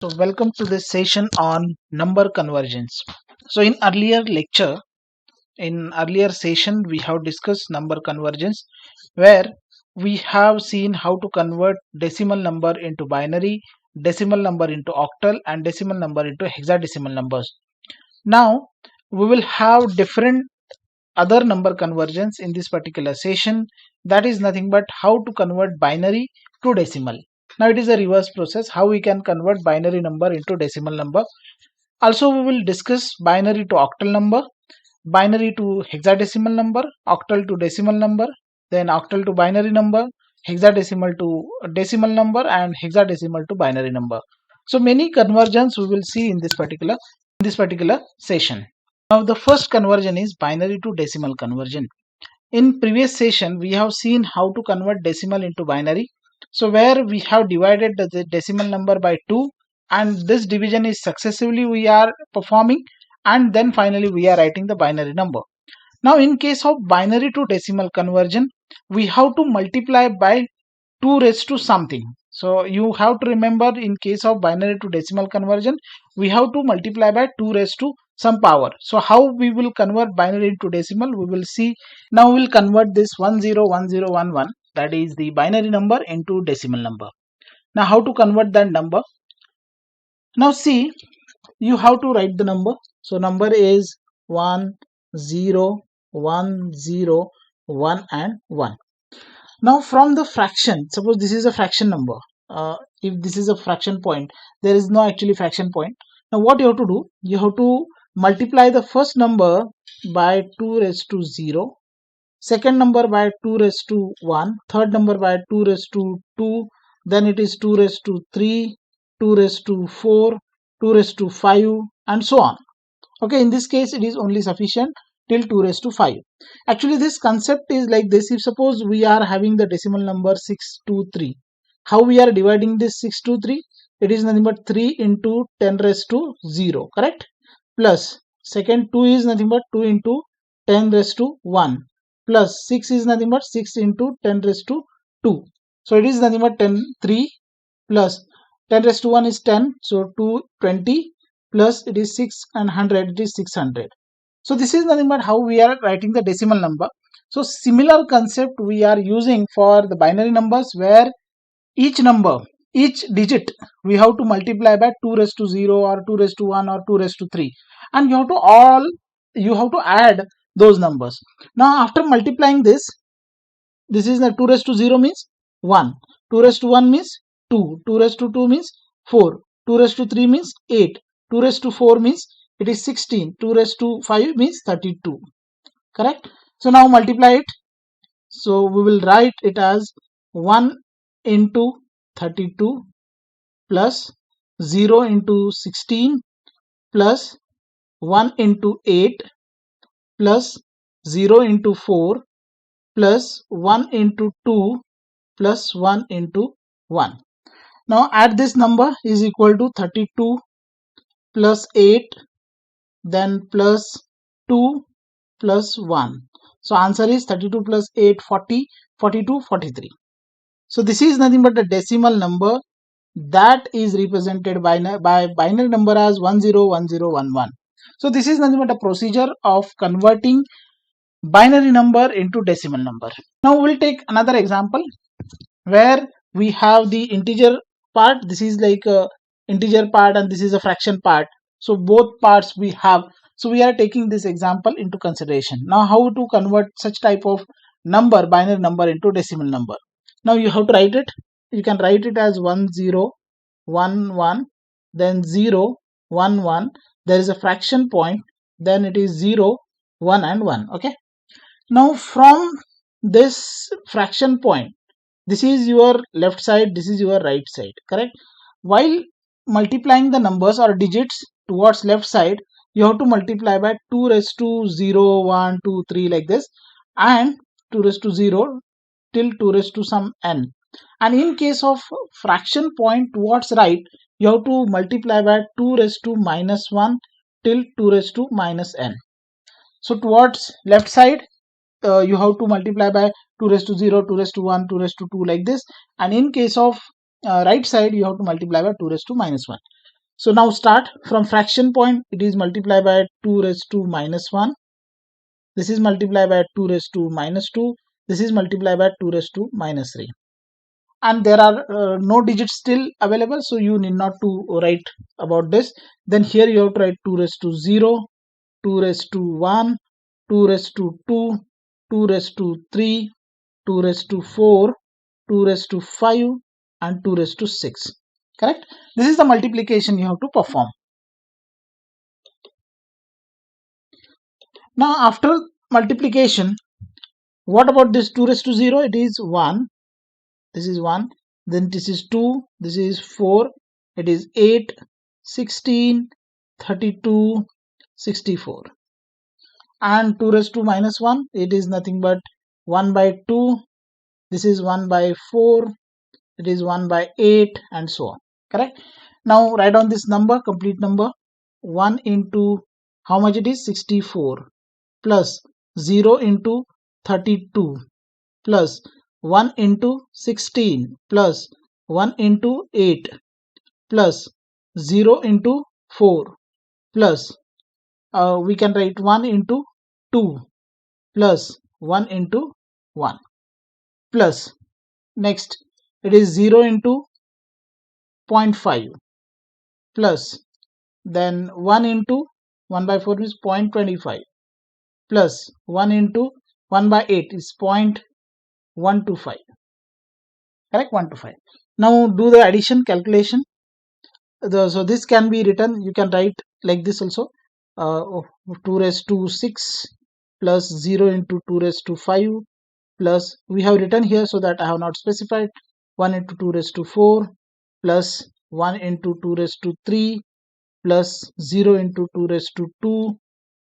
So welcome to this session on number conversions. So in earlier session, we have discussed number conversions where we have seen how to convert decimal number into binary, decimal number into octal and decimal number into hexadecimal numbers. Now we will have different other number conversions in this particular session, that is nothing but how to convert binary to decimal. Now it is a reverse process how we can convert binary number into decimal number. Also we will discuss binary to octal number, binary to hexadecimal number, octal to decimal number, then octal to binary number, hexadecimal to decimal number and hexadecimal to binary number. So many conversions we will see in this particular session. Now the first conversion is binary to decimal conversion. In previous session we have seen how to convert decimal into binary. So where we have divided the decimal number by 2 and this division is successively we are performing, and then finally we are writing the binary number. Now in case of binary to decimal conversion we have to multiply by 2 raised to something. So you have to remember, in case of binary to decimal conversion we have to multiply by 2 raised to some power. So how we will convert binary into decimal we will see. Now we will convert this 101011, that is the binary number, into decimal number. Now how to convert that number? Now see, you have to write the number. So number is 1 0 1 0 1 and 1. Now from the fraction, suppose this is a fraction number. If this is a fraction point, there is no actually fraction point. Now what you have to do? You have to multiply the first number by 2 raised to 0, second number by 2 raised to 1, third number by 2 raised to 2, then it is 2 raised to 3, 2 raised to 4, 2 raised to 5 and so on. Okay, in this case it is only sufficient till 2 raised to 5. Actually this concept is like this. If suppose we are having the decimal number 623, how we are dividing this 623? It is nothing but 3 into 10 raised to 0, correct? Plus second 2 is nothing but 2 into 10 raised to 1, plus 6 is nothing but 6 into 10 raised to 2. So it is nothing but 3 plus 10 raised to 1 is 10, so 220 plus it is 6 and 100, it is 600. So this is nothing but how we are writing the decimal number. So similar concept we are using for the binary numbers, where each number, each digit we have to multiply by 2 raised to 0 or 2 raised to 1 or 2 raised to 3, and you have to add those numbers. Now after multiplying this is the 2 raised to 0 means 1, 2 raised to 1 means 2, 2 raised to 2 means 4, 2 raised to 3 means 8, 2 raised to 4 means it is 16, 2 raised to 5 means 32, correct? So now multiply it. So we will write it as 1 into 32 plus 0 into 16 plus 1 into 8 plus 0 into 4 plus 1 into 2 plus 1 into 1. Now add this number is equal to 32 plus 8, then plus 2 plus 1. So answer is 32 plus 8, 40, 42, 43. So this is nothing but a decimal number that is represented by binary number as 101011. So this is nothing but a procedure of converting binary number into decimal number. Now we'll take another example where we have the integer part. This is like a integer part and this is a fraction part. So both parts we have. So we are taking this example into consideration. Now how to convert such type of number, binary number, into decimal number? Now you have to write it. You can write it as 1011, then 0 1 1. There is a fraction point, then it is 0 1 and 1. Okay. Now from this fraction point, this is your left side, this is your right side, correct? While multiplying the numbers or digits towards left side, you have to multiply by 2 raised to 0 1 2 3 like this, and 2 raised to 0 till 2 raised to some n. And in case of fraction point towards right, you have to multiply by 2 raised to minus 1 till 2 raised to minus n. So towards left side you have to multiply by 2 raised to 0, 2 raised to 1, 2 raised to 2 like this, and in case of right side you have to multiply by 2 raised to minus 1. So now start from fraction point. It is multiplied by 2 raised to minus 1. This is multiplied by 2 raised to minus 2. This is multiplied by 2 raised to minus 3. And there are no digits still available, so you need not to write about this. Then here you have to write 2 raised to 0, 2 raised to 1, 2 raised to 2, 2 raised to 3, 2 raised to 4, 2 raised to 5, and 2 raised to 6. Correct? This is the multiplication you have to perform. Now after multiplication, what about this 2 raised to 0? It is 1. This is 1. Then this is 2. This is 4. It is 8, 16, 32, 64. And 2 raised to minus 1, it is nothing but 1 by 2. This is 1 by 4. It is 1 by 8, and so on. Correct? Now write down this number, complete number. 1 into how much it is? 64 plus 0 into 32 plus 1 into 16 plus 1 into 8 plus 0 into 4 plus we can write 1 into 2 plus 1 into 1 plus next it is 0 into 0.5 plus then 1 into 1 by 4 is 0.25 plus 1 into 1 by 8 is 0.125. Correct? 1 to 5. Now do the addition calculation. So this can be written, you can write like this also. 2 raised to 6 plus 0 into 2 raised to 5 plus we have written here so that I have not specified 1 into 2 raised to 4 plus 1 into 2 raised to 3 plus 0 into 2 raised to 2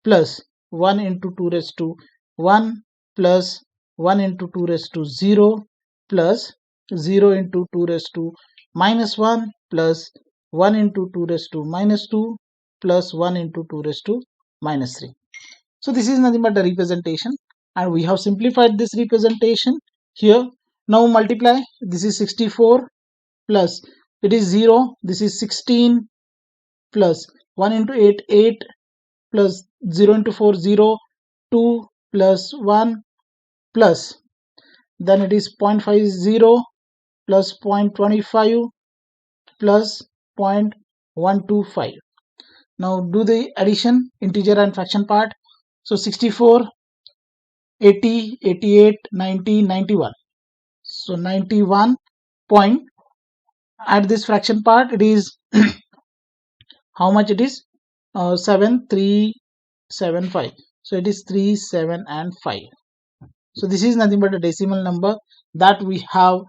plus 1 into 2 raised to 1 plus 1 into 2 raised to 0 plus 0 into 2 raised to minus 1 plus 1 into 2 raised to minus 2 plus 1 into 2 raised to minus 3. So this is nothing but the representation, and we have simplified this representation here. Now multiply. This is 64 plus it is 0. This is 16 plus 1 into 8 8 plus 0 into 4 0, 2 plus 1 plus then it is 0.50 plus 0.25 plus 0.125. Now do the addition, integer and fraction part. So 64, 80, 88, 90, 91. So 91 point, at this fraction part it is how much it is? 7375. So it is 3, 7 and 5. So this is nothing but a decimal number that we have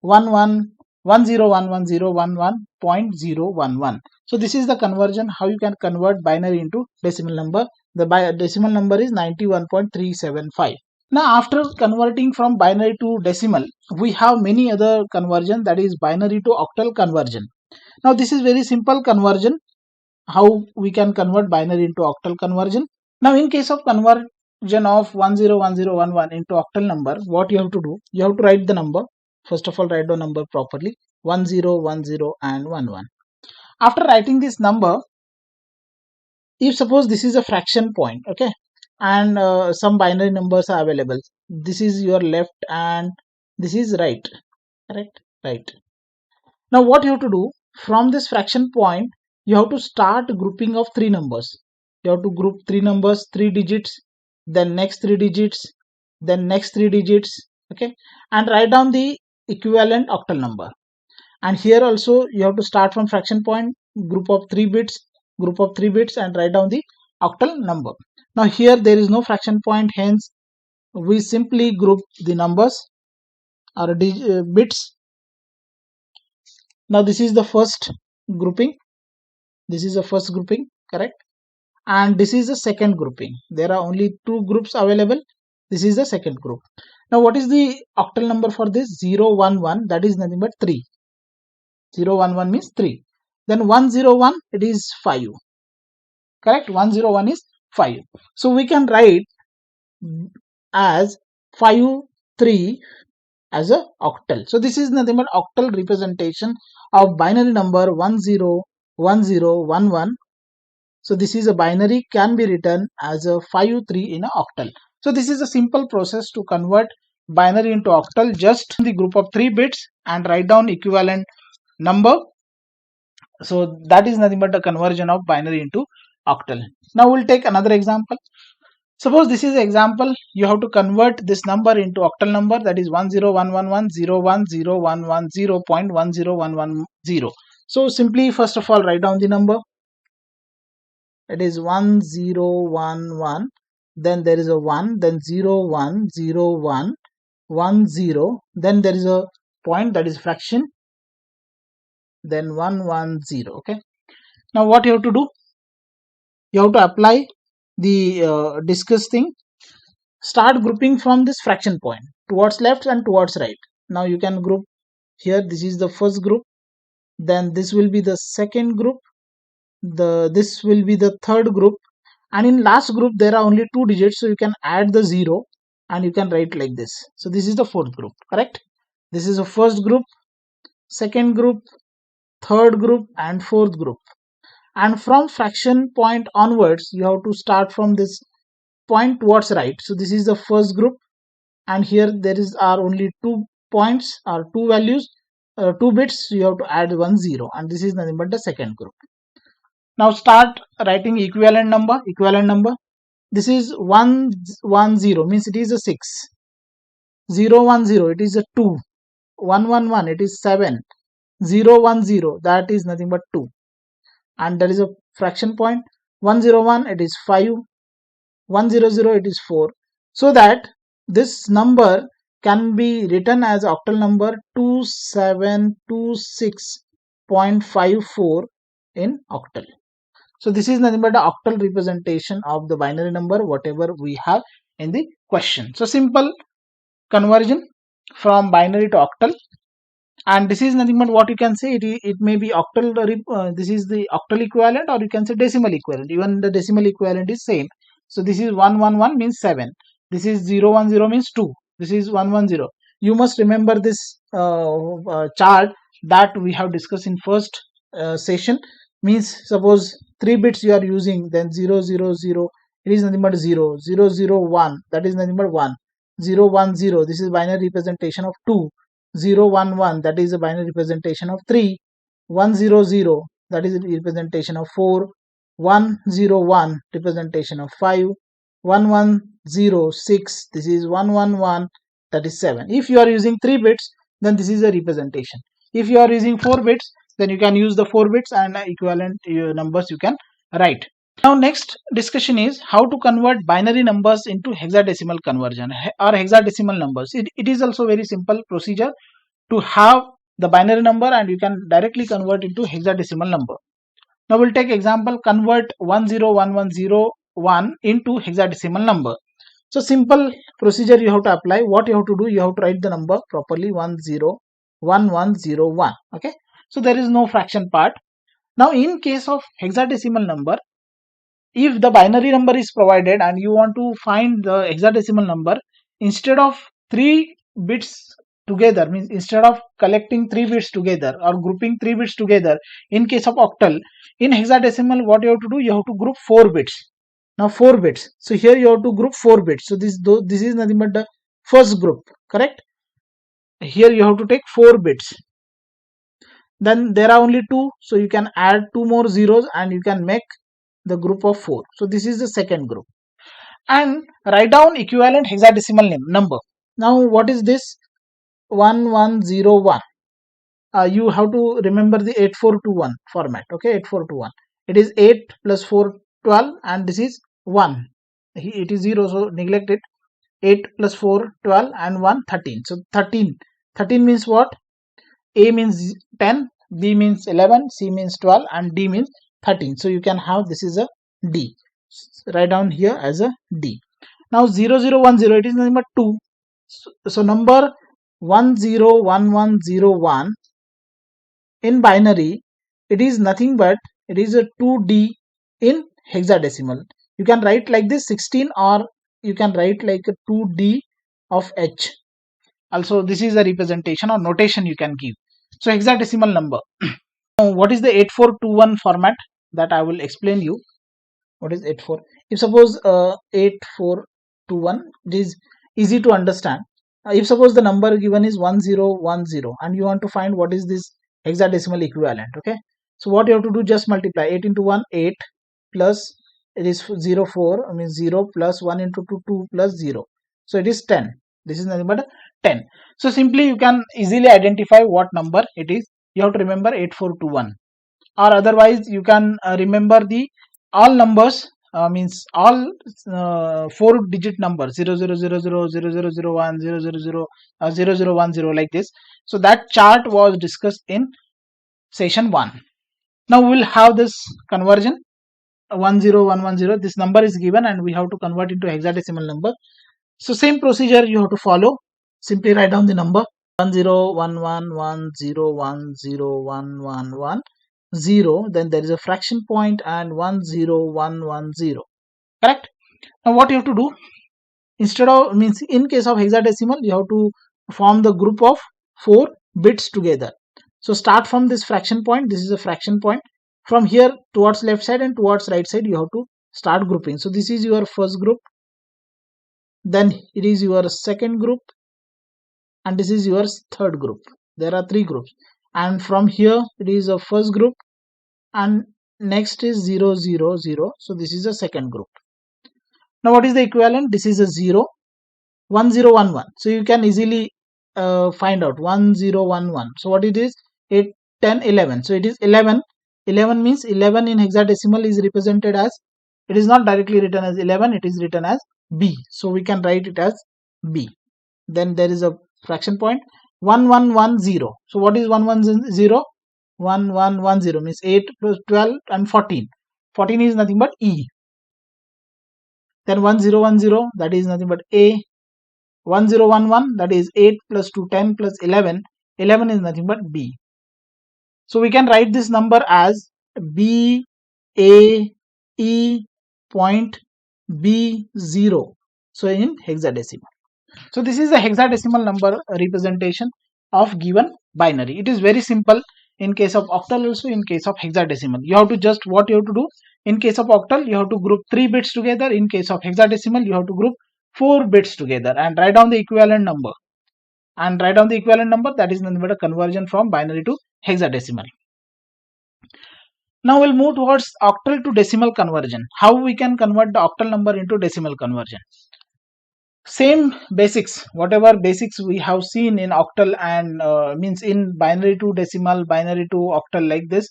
111011011.011. So this is the conversion, how you can convert binary into decimal number. The decimal number is 91.375. Now after converting from binary to decimal, we have many other conversion, that is binary to octal conversion. Now this is very simple conversion, how we can convert binary into octal conversion. Now in case of conversion of 101011 into octal number, what you have to do, you have to write the number. First of all, write the number properly, 1010 and 11. After writing this number, if suppose this is a fraction point, okay, and some binary numbers are available, this is your left and this is right. Correct? Right. Now what you have to do, from this fraction point you have to start grouping of three numbers. You have to group three numbers, 3 digits, then next 3 digits, then next 3 digits, okay, and write down the equivalent octal number. And here also you have to start from fraction point, group of 3 bits, and write down the octal number. Now here there is no fraction point, hence we simply group the numbers or bits. Now this is the first grouping, correct, and this is the second grouping. There are only 2 groups available. This is the second group. Now what is the octal number for this? 011, that is nothing but 3. 011 means 3. Then 101, it is 5. Correct? 101 is 5. So we can write as 5 3 as a octal. So this is nothing but octal representation of binary number 101011. 1011. So this is a binary can be written as a 53 in a octal. So this is a simple process to convert binary into octal. Just the group of 3 bits and write down equivalent number. So that is nothing but a conversion of binary into octal. Now we'll take another example. Suppose this is an example, you have to convert this number into octal number, that is 1011011010.10110. So simply first of all write down the number, it is 1011, then there is a 1, then 010110, then there is a point, that is fraction, then 110. Okay, now what you have to do, you have to apply the discuss thing. Start grouping from this fraction point towards left and towards right. Now you can group here, this is the first group, then this will be the second group, this will be the third group, and in last group there are only 2 digits, so you can add the 0 and you can write like this. So this is the fourth group, correct? This is the first group, second group, third group and fourth group. And from fraction point onwards you have to start from this point towards right. So this is the first group, and here there are only 2 points or 2 values, 2 bits, so you have to add 10, and this is nothing but the second group. Now start writing equivalent number. This is 110 means it is a 6, 010 it is a 2, 111 it is 7, 010 that is nothing but 2, and there is a fraction point, 101 it is 5, 100 it is 4. So that this number can be written as octal number 2726.54 in octal. So this is nothing but the octal representation of the binary number whatever we have in the question. So simple conversion from binary to octal, and this is nothing but what you can say, it may be octal, this is the octal equivalent, or you can say decimal equivalent. Even the decimal equivalent is same. So this is 111 means 7, this is 010 means 2, this is 110. You must remember this chart that we have discussed in first session. Means suppose 3 bits you are using, then 000 it is nothing but 0, 001 that is nothing but 1, 010 this is binary representation of 2, 011 that is a binary representation of 3, 100 that is a representation of 4, 101 representation of 5, 1106 this is 111 that is 7. If you are using 3 bits then this is a representation. If you are using 4 bits then you can use the 4 bits and equivalent numbers you can write. Now next discussion is how to convert binary numbers into hexadecimal conversion or hexadecimal numbers. It is also very simple procedure to have the binary number and you can directly convert into hexadecimal number. Now we'll take example, convert 101101 into hexadecimal number. So simple procedure you have to apply. What you have to do, you have to write the number properly, 101101. Okay, so there is no fraction part. Now in case of hexadecimal number, if the binary number is provided and you want to find the hexadecimal number, instead of 3 bits together, means instead of collecting 3 bits together or grouping 3 bits together in case of octal, in hexadecimal what you have to do, you have to group 4 bits. Now 4 bits, so here you have to group 4 bits. So this is nothing but the first group, correct? Here you have to take 4 bits, then there are only 2, so you can add 2 more zeros and you can make the group of 4. So this is the second group, and write down equivalent hexadecimal number. Now what is this 1101? You have to remember the 8421 format. Okay, 8421, it is 8 plus 4 12, and this is 1, it is 0, so neglect it. 8 plus 4 12 and 1 13. So 13 means what? A means 10, B means 11, C means 12 and D means 13. So you can have, this is a D. Write down here as a D. Now 0010, it is nothing but 2. So number 101101 in binary, it is nothing but it is a 2D in hexadecimal. You can write like this 16, or you can write like a 2D of H. Also this is a representation or notation you can give. So hexadecimal number. Now, what is the 8421 format? That I will explain you. What is 84? If suppose 8421, it is easy to understand. If suppose the number given is 1010 and you want to find what is this hexadecimal equivalent, okay? So what you have to do, just multiply 8 into 1, 8, plus it is 0, 4, I mean 0 plus 1 into 2, 2 plus 0. So it is 10. This is nothing but 10. So simply you can easily identify what number it is. You have to remember 8421, or otherwise you can remember the all numbers, means all 4-digit numbers, 0000, 0001, 000, 0010, like this. So that chart was discussed in session 1. Now we will have this conversion 10110. This number is given and we have to convert into hexadecimal number. So same procedure you have to follow. Simply write down the number 1011101110. Then there is a fraction point and 10110. Correct? Now what you have to do, instead of, means in case of hexadecimal, you have to form the group of 4 bits together. So start from this fraction point. This is a fraction point. From here towards left side and towards right side, you have to start grouping. So this is your first group, then it is your second group, and this is your third group. There are 3 groups, and from here it is a first group, and next is 0 0 0. So this is a second group. Now what is the equivalent? This is a 0, 1011. So you can easily find out 1011. So what it is? 8, 10, 11. So it is 11. 11 means 11 in hexadecimal is represented as, it is not directly written as 11, it is written as B. So we can write it as B. Then there is a fraction point 1110. So what is 1110? 1110 means 8 plus 12 and 14. 14 is nothing but E. Then 1010, that is nothing but A. 1011, that is 8 plus 2, 10 plus 11. 11 is nothing but B. So we can write this number as B A E point B0. So in hexadecimal. So this is the hexadecimal number representation of given binary. It is very simple in case of octal, also in case of hexadecimal. You have to just, what you have to do, in case of octal you have to group 3 bits together. In case of hexadecimal you have to group 4 bits together and write down the equivalent number. That is nothing but a conversion from binary to hexadecimal. Now we'll move towards octal to decimal conversion. How we can convert the octal number into decimal conversion? Same basics, whatever basics we have seen in octal and means in binary to decimal, binary to octal, like this,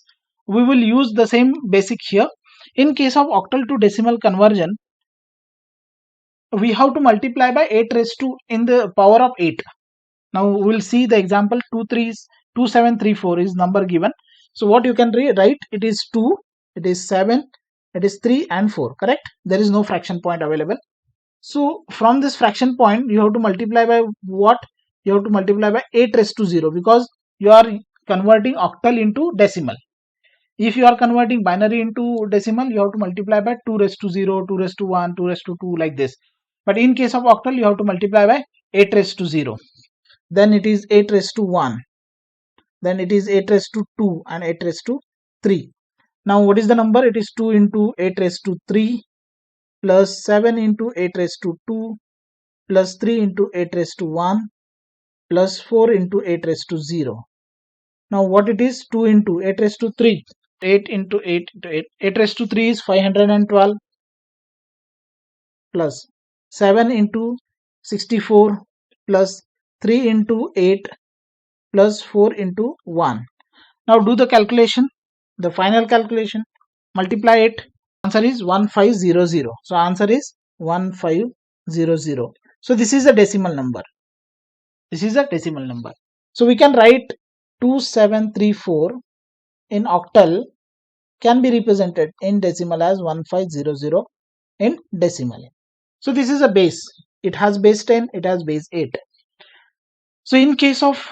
we will use the same basic here. In case of octal to decimal conversion, we have to multiply by 8 raised to in the power of 8. Now we will see the example. 2734 is number given. So what you can write, it is 2, it is 7, it is 3 and 4. Correct? There is no fraction point available. So from this fraction point you have to multiply by what? You have to multiply by 8 raised to 0, because you are converting octal into decimal. If you are converting binary into decimal, you have to multiply by 2 raised to 0, 2 raised to 1, 2 raised to 2, like this. But in case of octal, you have to multiply by 8 raised to 0. Then it is 8 raised to 1. Then it is 8 raised to 2 and 8 raised to 3. Now what is the number? It is 2 into 8 raised to 3 plus 7 into 8 raised to 2 plus 3 into 8 raised to 1 plus 4 into 8 raised to 0. Now what it is? 2 into 8 raised to 3. 8 into 8 into 8. 8 raised to 3 is 512 plus 7 into 64 plus 3 into 8 plus 4 into 1. Now do the calculation, the final calculation. Multiply it. Answer is 1500. So answer is 1500. So this is a decimal number. This is a decimal number. So we can write 2734 in octal can be represented in decimal as 1500 in decimal. So this is a base. It has base 10, it has base 8. So in case of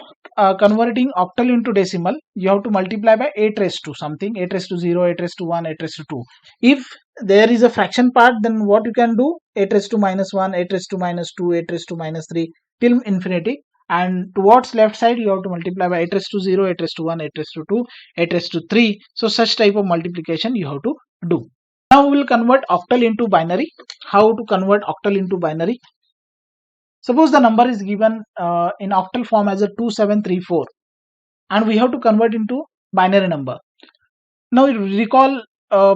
converting octal into decimal, you have to multiply by 8 raised to something, 8 raised to 0, 8 raised to 1, 8 raised to 2. If there is a fraction part, then what you can do? 8 raised to minus 1, 8 raised to minus 2, 8 raised to minus 3 till infinity. and towards left side you have to multiply by 8 raised to 0, 8 raised to 1, 8 raised to 2, 8 raised to 3. So such type of multiplication you have to do. Now we will convert octal into binary. How to convert octal into binary? Suppose the number is given in octal form as a 2734 and we have to convert into binary number. Now recall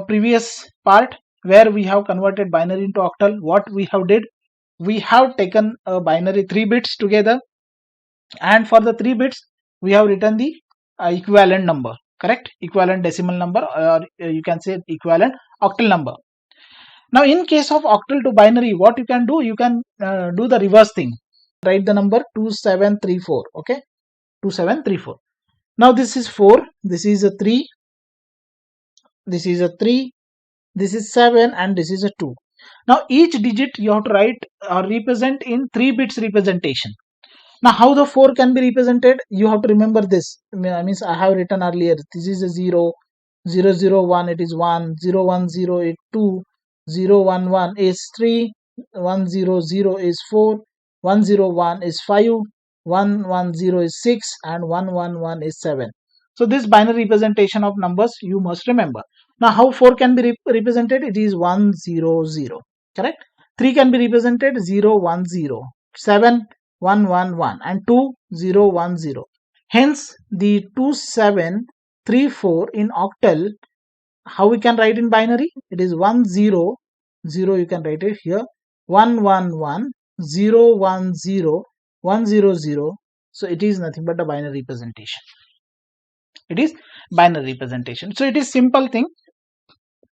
previous part where we have converted binary into octal. What we have did, we have taken a binary 3 bits together, and for the 3 bits we have written the equivalent number, correct, equivalent decimal number, or you can say equivalent octal number. Now in case of octal to binary, what you can do, you can do the reverse thing. Write the number 2734. Okay, 2734. Now this is 4, this is a 3, this is a 3, this is 7, and this is a 2. Now each digit you have to write or represent in 3 bits representation. Now how the 4 can be represented, you have to remember this. Means I have written earlier, this is a 0, 0 0 1 it is 1, 0 1 0 is 2, 0 1 1 is 3, 1 0 0 is 4, 1 0 1 is 5, 1 1 0 is 6, and 1 1 1 is 7. So this binary representation of numbers you must remember. Now how 4 can be represented, it is 1 0 0, correct. 3 can be represented 0 1 0, 7 1 1 1, and 2 0 1 0. Hence the 2734 in octal, how we can write in binary, it is 1 0 0, you can write it here, 1 1 1 0 1 0 1 0 0. So it is nothing but a binary representation. It is binary representation. So it is simple thing.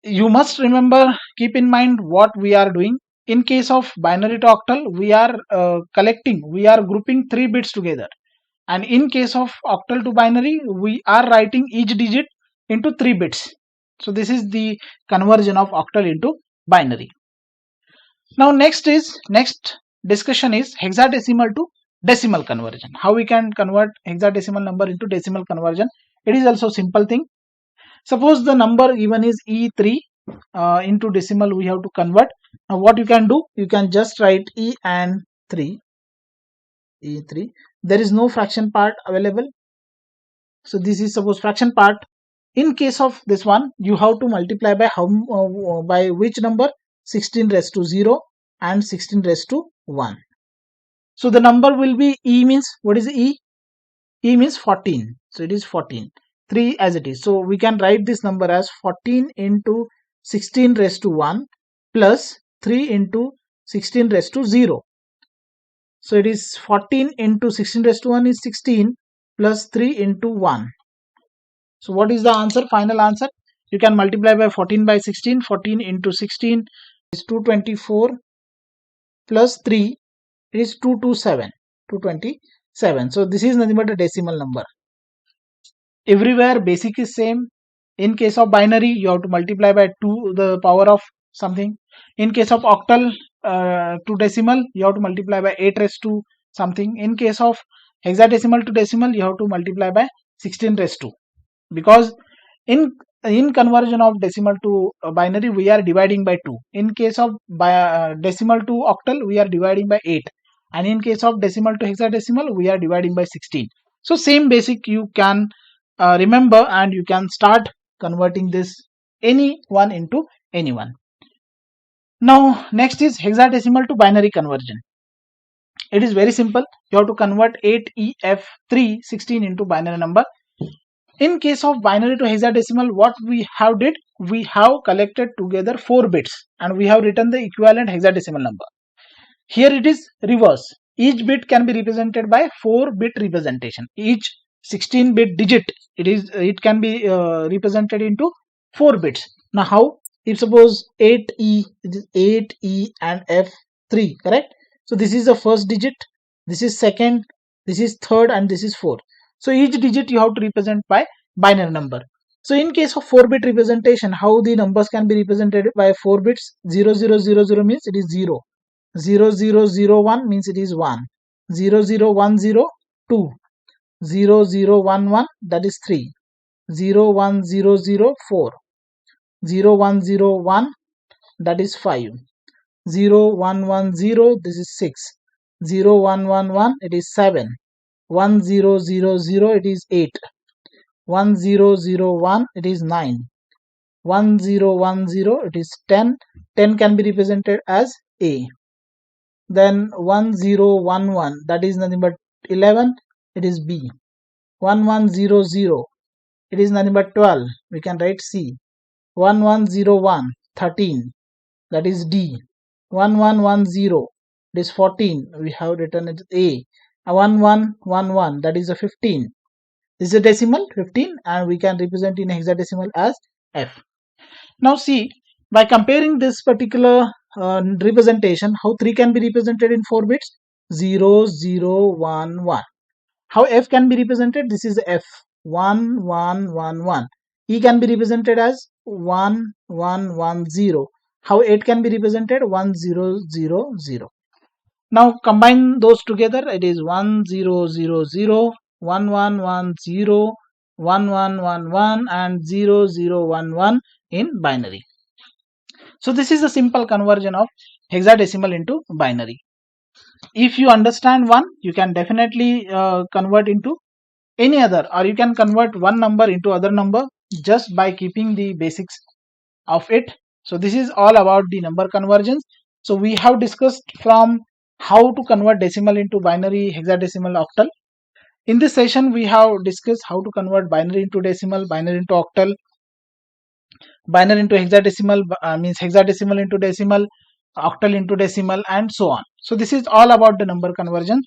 You must remember, keep in mind what we are doing. In case of binary to octal, we are we are grouping 3 bits together, and in case of octal to binary, we are writing each digit into 3 bits. So this is the conversion of octal into binary. Now next discussion is hexadecimal to decimal conversion. How we can convert hexadecimal number into decimal conversion? It is also simple thing. Suppose the number given is E3, into decimal we have to convert. Now what you can do, you can just write E and 3, E3. There is no fraction part available. So this is suppose fraction part. In case of this one, you have to multiply by by which number? 16 raised to 0 and 16 raised to 1. So the number will be E, means what is E? E means 14. So it is 14. 3 as it is. So we can write this number as 14 into 16 raised to 1 plus 3 into 16 raised to 0. So it is 14 into 16 raised to 1 is 16 plus 3 into 1. So what is the answer? Final answer. You can multiply by 14 by 16. 14 into 16 is 224 plus 3 is 227. 227. So this is nothing but a decimal number. Everywhere basic is same. In case of binary, you have to multiply by 2 the power of something. In case of octal to decimal, you have to multiply by 8 raised to something. In case of hexadecimal to decimal, you have to multiply by 16 raised to. Because in conversion of decimal to binary, we are dividing by 2. In case of decimal to octal, we are dividing by 8. And in case of decimal to hexadecimal, we are dividing by 16. So same basic you can remember, and you can start converting this any one into any one. Now next is hexadecimal to binary conversion. It is very simple. You have to convert 8EF3 16 into binary number. In case of binary to hexadecimal, what we have did, we have collected together 4 bits and we have written the equivalent hexadecimal number. Here it is reverse. Each bit can be represented by 4-bit representation. Each 16-bit digit, it can be represented into 4 bits. Now how? If suppose 8E, it is 8E and F3, correct? So this is the first digit, this is second, this is third, and this is fourth. So each digit you have to represent by binary number. So in case of 4-bit representation, how the numbers can be represented by 4 bits? 0000 means it is 0. 0001 means it is 1. 0010 2. 0011 that is 3. 0100 4. 0101 that is 5. 0110 this is 6. 0111 it is 7. 1000 it is 8, 1001 it is 9, 1010 it is 10. 10 can be represented as A. Then 1011 that is nothing but 11, it is B. 1100 it is nothing but 12, we can write C. 1101 13, that is D. 1110 it is 14, we have written it A. 1111 that is a 15, this is a decimal 15 and we can represent in hexadecimal as F. Now see, by comparing this particular representation, how 3 can be represented in 4 bits? 0 0 1 1. How F can be represented? This is F, 1 1 1 1. E can be represented as 1 1 1 0. How 8 can be represented? 1 0 0 0. Now combine those together, it is 1 0 0 0, 1 1 1 0, 1 1 1 1 and 0 0 1 1 in binary. So this is a simple conversion of hexadecimal into binary. If you understand one, you can definitely convert into any other, or you can convert one number into other number just by keeping the basics of it. So this is all about the number conversions. So we have discussed from how to convert decimal into binary, hexadecimal, octal. In this session we have discussed how to convert binary into decimal, binary into octal, binary into hexadecimal, means hexadecimal into decimal, octal into decimal, and so on. So this is all about the number conversion.